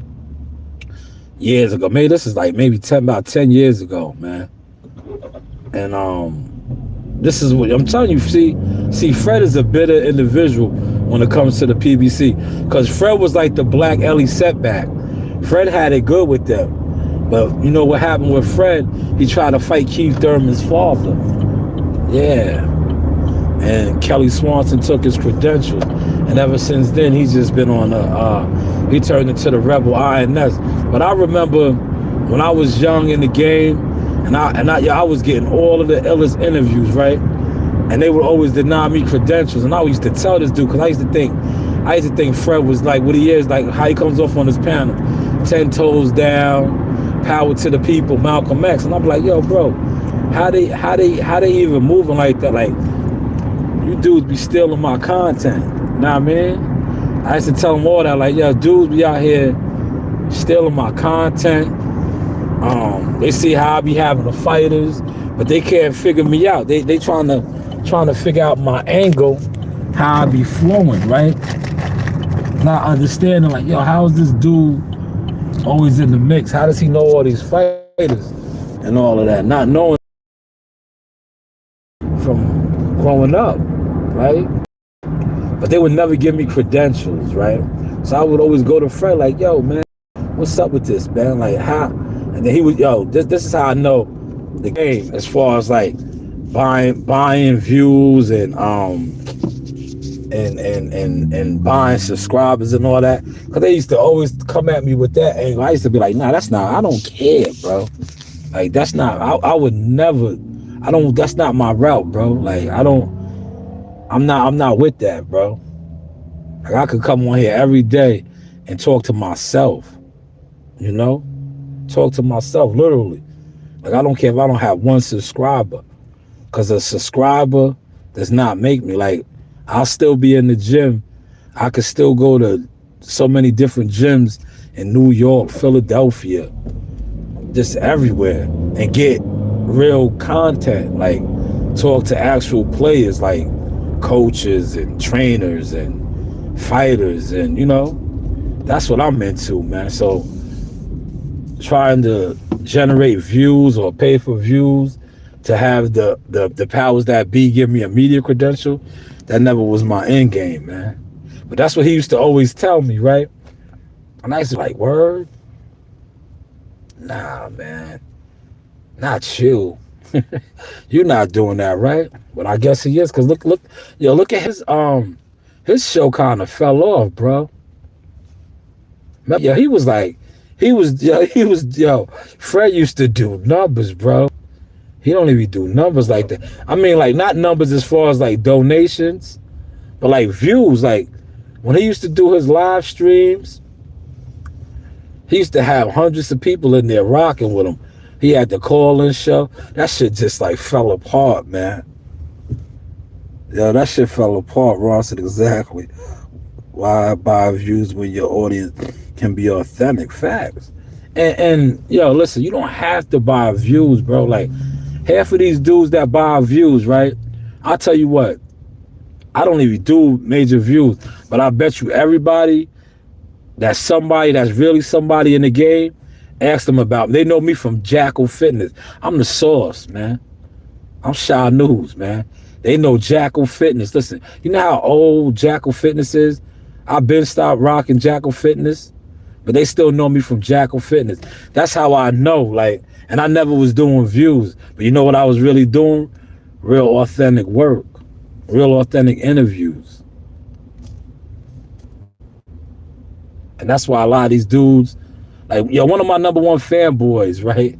years ago. Maybe this is like about 10 years ago, man. And this is what I'm telling you. See, Fred is a bitter individual when it comes to the PBC, because Fred was like the black Ellie Setback. Fred had it good with them, but you know what happened with Fred? He tried to fight Keith Thurman's father. Yeah. And Kelly Swanson took his credentials, and ever since then he's just been on he turned into the rebel INS. But I remember when I was young in the game, and I was getting all of the illest interviews, right? And they would always deny me credentials, and I used to tell this dude, because I used to think Fred was like what he is, like how he comes off on his panel, 10 toes down, power to the people, Malcolm X, and I'm like, yo, bro, how they even moving like that? Like, you dudes be stealing my content. You know what I mean? I used to tell them all that, like, yo, dudes be out here stealing my content. They see how I be having the fighters, but they can't figure me out. They trying to figure out my angle, how I be flowing, right? Not understanding, like, yo, how is this dude always in the mix? How does he know all these fighters and all of that? Not knowing from growing up, right? But they would never give me credentials, right? So I would always go to Fred like, yo, man, what's up with this, man? Like, how? And then he would, yo, this is how I know the game as far as like buying views and buying subscribers and all that. Because they used to always come at me with that angle. I used to be like, nah, I don't care, bro. Like, that's not, I would never, that's not my route, bro. Like, I'm not with that, bro. Like, I could come on here every day and talk to myself, you know? Talk to myself, literally. Like, I don't care if I don't have one subscriber, because a subscriber does not make me. Like, I'll still be in the gym. I could still go to so many different gyms in New York, Philadelphia, just everywhere, and get real content, like talk to actual players, like coaches and trainers and fighters, and that's what I'm into, man. So trying to generate views or pay for views to have the powers that be give me a media credential, that never was my end game, man. But that's what he used to always tell me, right? And I used to be like, word? Nah, man. Not you. You're not doing that, right? But I guess he is, because look at his show kind of fell off, bro. Yo, Fred used to do numbers, bro. He don't even do numbers like that. I mean, like, not numbers as far as like donations, but like views. Like when he used to do his live streams, he used to have hundreds of people in there rocking with him. He had the call-in show. That shit just like fell apart, man. Yeah, that shit fell apart, Ross. Exactly. Why buy views when your audience can be authentic? Facts. And listen, you don't have to buy views, bro. Like, half of these dudes that buy views, right? I'll tell you what, I don't even do major views, but I bet you everybody that's somebody that's really somebody in the game, ask them about me. They know me from Jackal Fitness. I'm the source, man. I'm Shy News, man. They know Jackal Fitness. Listen, you know how old Jackal Fitness is? I've been stopped rocking Jackal Fitness, but they still know me from Jackal Fitness. That's how I know, like, and I never was doing views, but you know what I was really doing? Real authentic work, real authentic interviews. And that's why a lot of these dudes, like, one of my number one fanboys, right?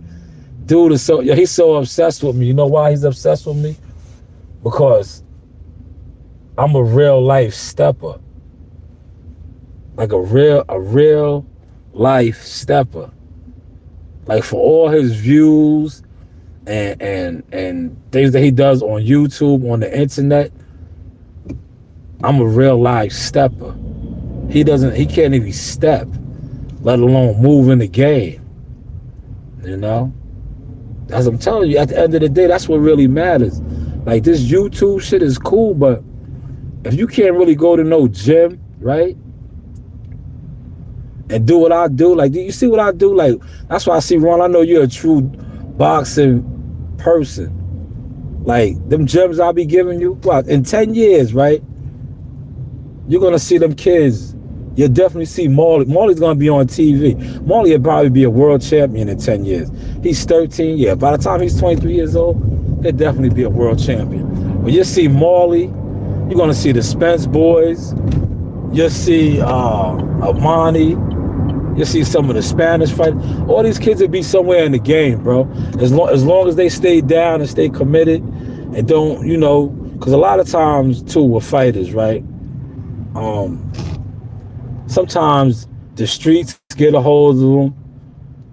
Dude is he's so obsessed with me. You know why he's obsessed with me? Because I'm a real life stepper. Like a real life stepper. Like, for all his views and things that he does on YouTube, on the internet, I'm a real life stepper. He can't even step, let alone move in the game. As I'm telling you, at the end of the day, that's what really matters. Like, this YouTube shit is cool, but if you can't really go to no gym, right? And do what I do, like, do you see what I do? Like, that's why I see, Ron, I know you're a true boxing person. Like, them gyms I'll be giving you, in 10 years, right? You're gonna see them kids. You'll definitely see Marley. Marley's gonna be on TV. Marley will probably be a world champion in 10 years. He's 13, yeah. By the time he's 23 years old, he'll definitely be a world champion. But you'll see Marley, you're gonna see the Spence boys, you'll see Amani, you'll see some of the Spanish fighters. All these kids will be somewhere in the game, bro. As long as they stay down and stay committed and don't, because a lot of times too with fighters, right? Sometimes the streets get a hold of them.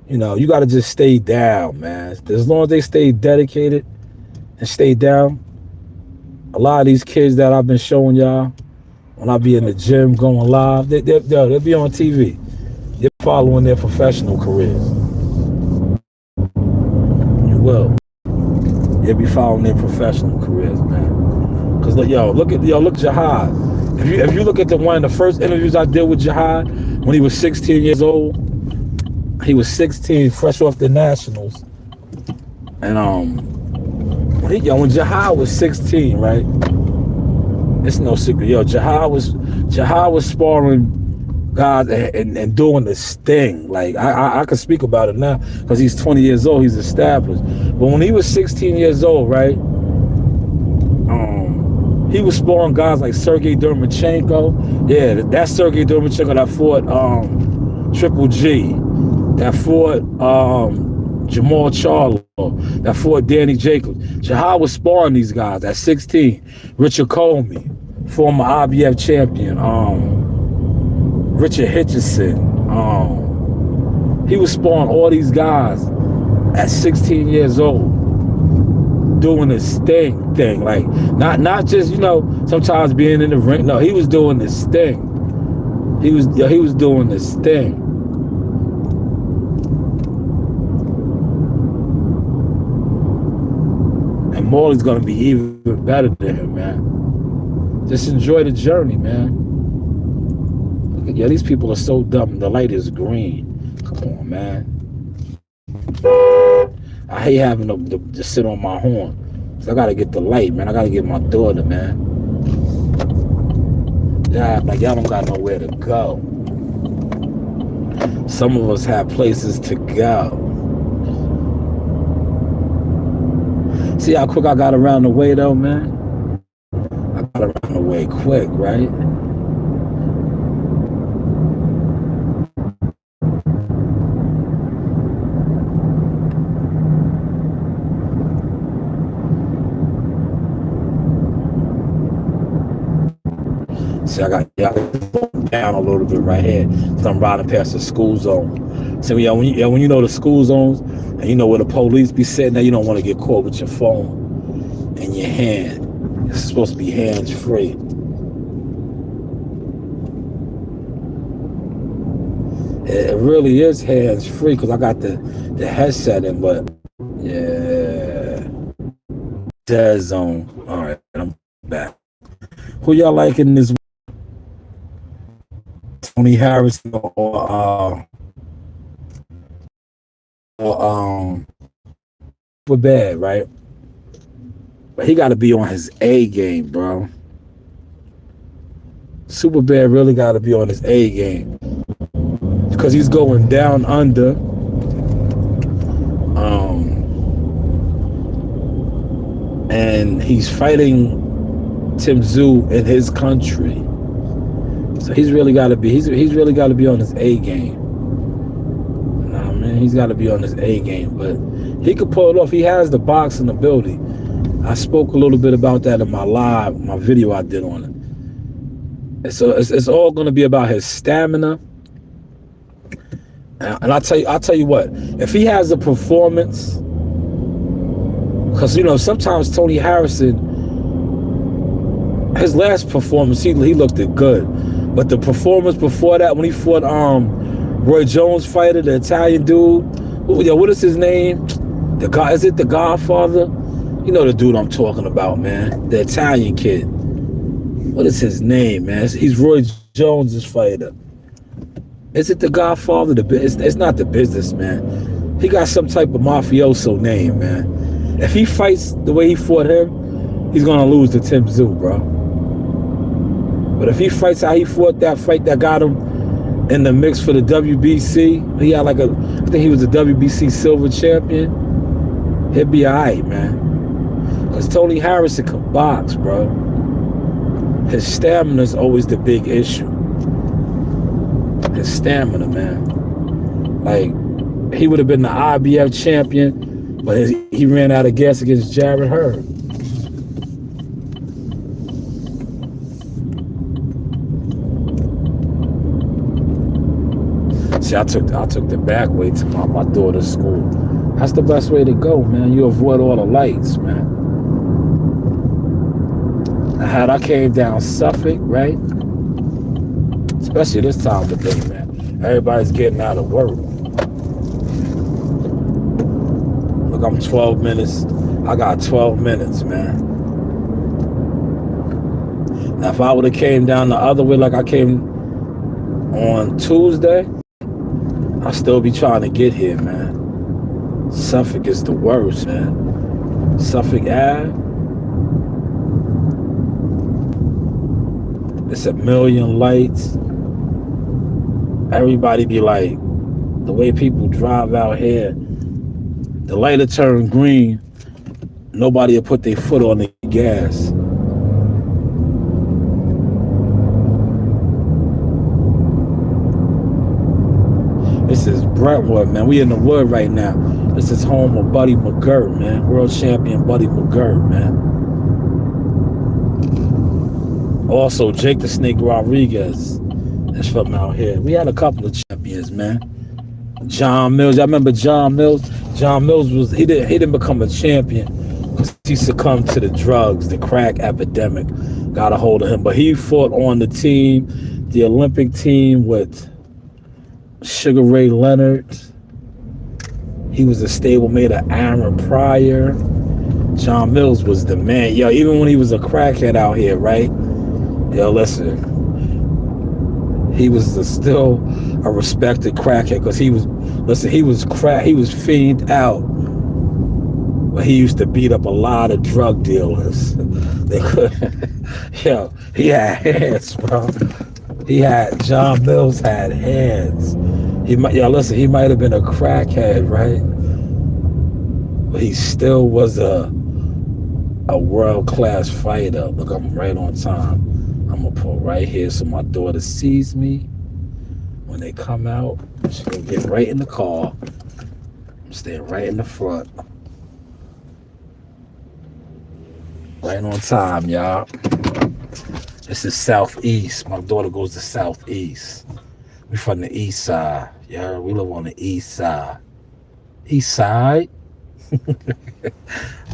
You got to just stay down, man. As long as they stay dedicated and stay down, a lot of these kids that I've been showing y'all, when I be in the gym going live, they'll be on TV. They're following their professional careers. You will. They'll be following their professional careers, man. Because, look at Jihad. If you look at one of the first interviews I did with Jihad when he was 16 years old, he was 16, fresh off the Nationals, and when Jihad was 16, right? It's no secret, Jihad was sparring guys and doing this thing. Like, I can speak about it now because he's 20 years old, he's established. But when he was 16 years old, right? He was sparring guys like Sergey Dermachenko. Yeah, that's Sergey Dermachenko that fought Triple G, that fought Jamal Charlo, that fought Danny Jacobs. Jihad was sparring these guys at 16. Richard Comey, former IBF champion. Richard Hitchison. He was sparring all these guys at 16 years old, doing this thing, like not just sometimes being in the ring. No, he was doing this thing, He was doing this thing. And Morley's gonna be even better than him, man. Just enjoy the journey, man. Yeah, these people are so dumb. The light is green. Come on, man. I hate having to sit on my horn. So I gotta get the light, man. I gotta get my daughter, man. Yeah, like y'all don't got nowhere to go. Some of us have places to go. See how quick I got around the way, though, man? I got around the way quick, right? See, I got down a little bit right here. So I'm riding past the school zone. So yeah, when you know the school zones and you know where the police be sitting there, you don't want to get caught with your phone in your hand. It's supposed to be hands free. It really is hands free because I got the headset in, but yeah, dead zone. All right, I'm back. Who y'all like in this? Tony Harrison or super bad, right? But he got to be on his A game, bro. Super bad really got to be on his A game because he's going down under. And he's fighting Tim Tszyu in his country. So he's really got to be. He's really got to be on his A game. Nah, man, he's got to be on his A game. But he could pull it off. He has the boxing ability. I spoke a little bit about that in my video I did on it. And so it's all going to be about his stamina. And I'll tell you what. If he has a performance, because sometimes Tony Harrison, his last performance, he looked good. But the performance before that, when he fought Roy Jones fighter, the Italian dude, what is his name? Is it the Godfather? You know the dude I'm talking about, man. The Italian kid. What is his name, man? He's Roy Jones' fighter. Is it the Godfather? It's not the businessman. He got some type of mafioso name, man. If he fights the way he fought him, he's gonna lose to Tim Tszyu, bro. But if he fights how he fought that fight that got him in the mix for the WBC, he had I think he was the WBC silver champion, he'll be all right, man. Because Tony Harrison can box, bro. His stamina is always the big issue. His stamina, man. Like, he would have been the IBF champion, but he ran out of gas against Jarrett Hurd. See, I took the back way to my daughter's school. That's the best way to go, man. You avoid all the lights, man. I came down Suffolk, right? Especially this time of the day, man. Everybody's getting out of work. Look, I'm 12 minutes. I got 12 minutes, man. Now, if I would have came down the other way like I came on Tuesday, I'll still be trying to get here, man. Suffolk is the worst, man. Suffolk Ave. It's a million lights. Everybody be like, the way people drive out here, the light will turn green, nobody will put their foot on the gas. This is Brentwood, man. We in the wood right now. This is home of Buddy McGirt, man. World champion Buddy McGirt, man. Also, Jake the Snake Rodriguez is from out here. We had a couple of champions, man. John Mills. Y'all remember John Mills? John Mills he didn't become a champion because he succumbed to the drugs, the crack epidemic. got a hold of him. But he fought on the team, the Olympic team with Sugar Ray Leonard. He was a stablemate of Aaron Pryor. John Mills was the man. Yo, even when he was a crackhead out here, right? Yo, listen. He was still a respected crackhead because he was fiend out. But he used to beat up a lot of drug dealers. They could, yo, he had hands, bro. John Mills had hands. He might have been a crackhead, right? But he still was a world-class fighter. Look, I'm right on time. I'm gonna pull right here so my daughter sees me. When they come out, she can get right in the car. I'm staying right in the front. Right on time, y'all. This is Southeast. My daughter goes to Southeast. We from the East Side. Yeah, we live on the East Side. East Side.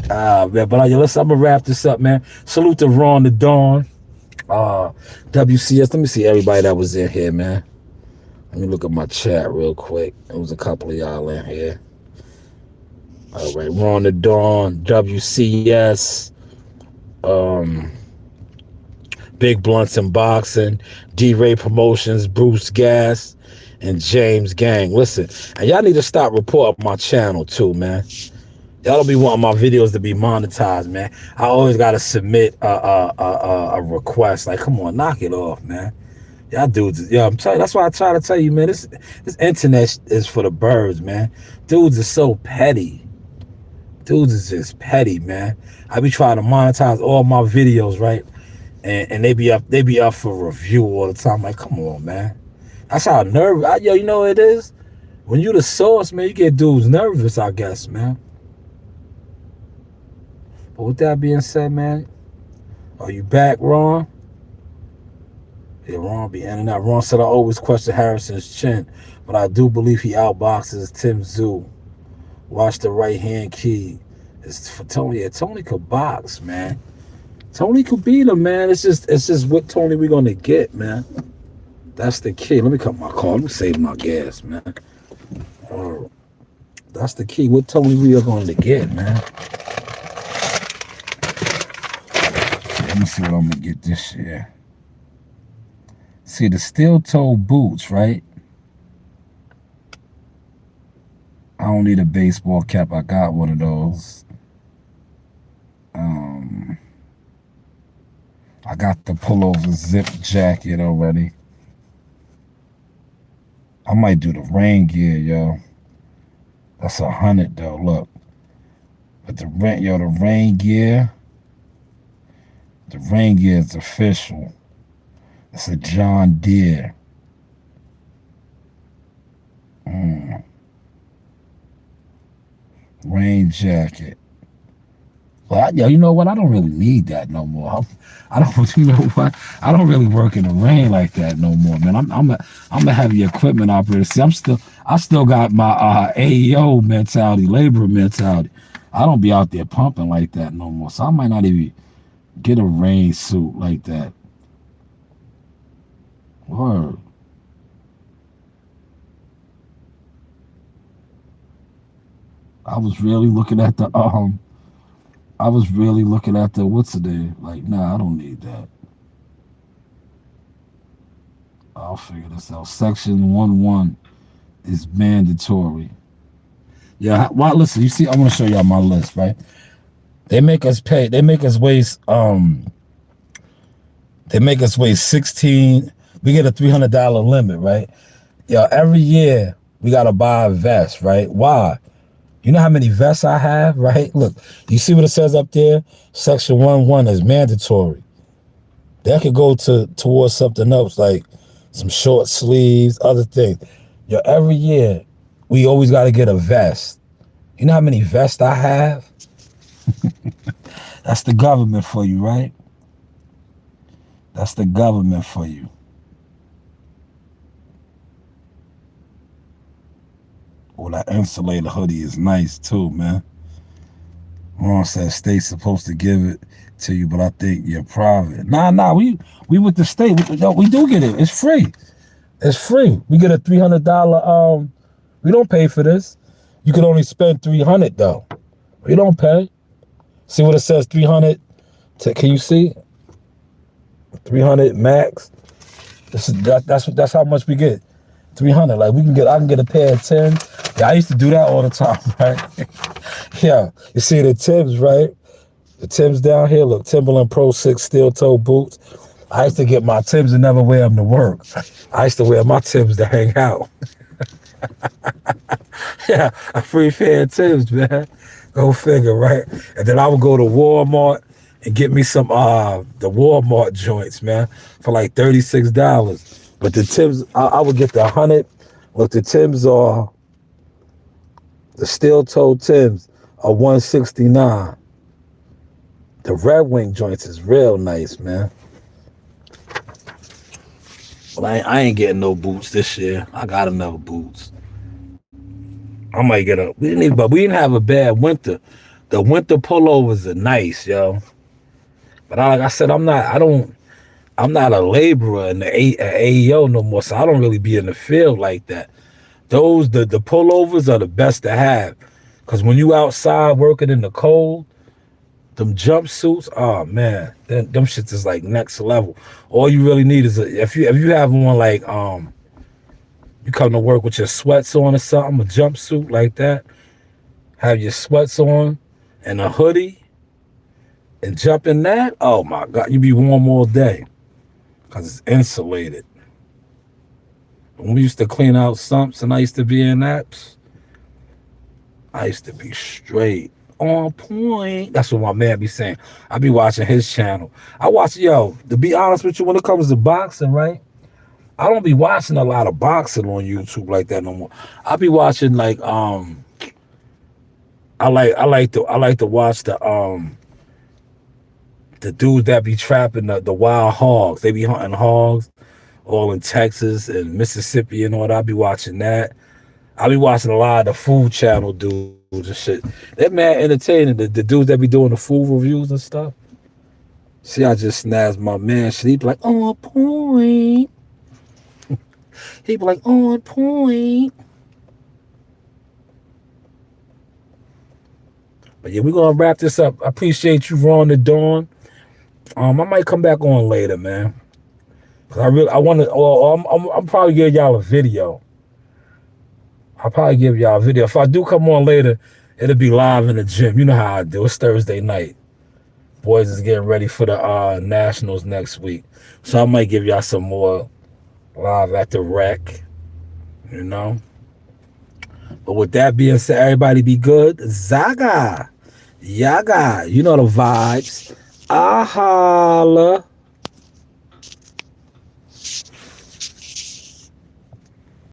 Man, but listen, I'm gonna wrap this up, man. Salute to Ron the Dawn. WCS. Let me see everybody that was in here, man. Let me look at my chat real quick. There was a couple of y'all in here. All right, Ron the Dawn, WCS, Big Blunts and Boxing, D-Ray Promotions, Bruce Gas, and James Gang. Listen, and y'all need to stop reporting my channel too, man. Y'all don't be wanting my videos to be monetized, man. I always gotta submit a request. Like, come on, knock it off, man. Y'all dudes, I'm telling you, that's why I try to tell you, man. This internet is for the birds, man. Dudes are so petty. Dudes is just petty, man. I be trying to monetize all my videos, right? And they be up for review all the time. Like, come on, man. That's how nervous. Yo, you know what it is? When you the source, man, you get dudes nervous, I guess, man. But with that being said, man, are you back, Ron? Yeah, Ron be in and out. Ron said, I always question Harrison's chin, but I do believe he outboxes Tim Tszyu. Watch the right hand key. It's for Tony. Yeah, Tony could box, man. Tony could beat him, man. It's just what Tony we gonna get, man. That's the key. Let me cut my car. Let me save my gas, man. That's the key. What Tony we are going to get, man. Let me see what I'm gonna get this year. See the steel-toe boots, right? I don't need a baseball cap. I got one of those. I got the pullover zip jacket already. I might do the rain gear, yo. That's $100 though. Look, but the rain gear. The rain gear is official. It's a John Deere. Rain jacket. Well, you know what? I don't really need that no more. I don't. You know what? I don't really work in the rain like that no more, man. I'm a heavy equipment operator. See, I still got my AEO mentality, labor mentality. I don't be out there pumping like that no more. So I might not even get a rain suit like that. Word. I was really looking at the what's the day? Like, nah, I don't need that. I'll figure this out. Section 1.1 is mandatory. Yeah, well, listen, you see, I want to show y'all my list, right? They make us waste 16. We get a $300 limit, right? Yo, every year we gotta buy a vest, right? Why? You know how many vests I have, right? Look, you see what it says up there? Section 1.1 is mandatory. That could go towards something else, like some short sleeves, other things. Yo, every year, we always got to get a vest. You know how many vests I have? That's the government for you, right? That's the government for you. Oh, that insulator hoodie is nice too, man. Mom said state's supposed to give it to you, but I think you're private. Nah. We with the state. We do get it. It's free. It's free. We get a $300. We don't pay for this. You can only spend $300 though. We don't pay. See what it says? 300. Can you see? 300 max. That's how much we get. 300. Like I can get a pair of Timbs. Yeah, I used to do that all the time, right? Yeah, you see the Timbs, right? The Timbs down here, look, Timberland Pro 6 steel toe boots. I used to get my Timbs and never wear them to work. I used to wear my Timbs to hang out. Yeah, a free pair of Timbs, man. Go figure, right? And then I would go to Walmart and get me some the Walmart joints, man, for like $36. But the Timbs, I would get the 100. Look, the Timbs are the steel toe Timbs are $169. The Red Wing joints is real nice, man. But I ain't getting no boots this year. I got enough boots. I might get a. But we didn't have a bad winter. The winter pullovers are nice, yo. But like I said, I'm not a laborer in the AEO no more, so I don't really be in the field like that. The pullovers are the best to have, cause when you outside working in the cold, them jumpsuits, oh man, them shits is like next level. All you really need is if you have one like you come to work with your sweats on or something, a jumpsuit like that, have your sweats on and a hoodie and jump in that, oh my God, you be warm all day because it's insulated. When we used to clean out sumps and I used to be in that, I used to be straight on point. That's what my man be saying. I be watching his channel. To be honest with you, when it comes to boxing, right? I don't be watching a lot of boxing on YouTube like that no more. I be watching like I like to watch the dudes that be trapping the wild hogs. They be hunting hogs all in Texas and Mississippi and all that. I be watching that. I be watching a lot of the food channel dudes and shit. That man entertaining, the dudes that be doing the food reviews and stuff. See, I just snazzed my man shit. He be like, on point. He be like, on point. But yeah, we're gonna wrap this up. I appreciate you, Ron the Dawn. I might come back on later, man. Cause I want to. I'm probably give y'all a video. I'll probably give y'all a video. If I do come on later, it'll be live in the gym. You know how I do. It's Thursday night. Boys is getting ready for the Nationals next week. So I might give y'all some more live at the rec, you know. But with that being said, everybody be good. Zaga. Yaga. You know the vibes. Ahala.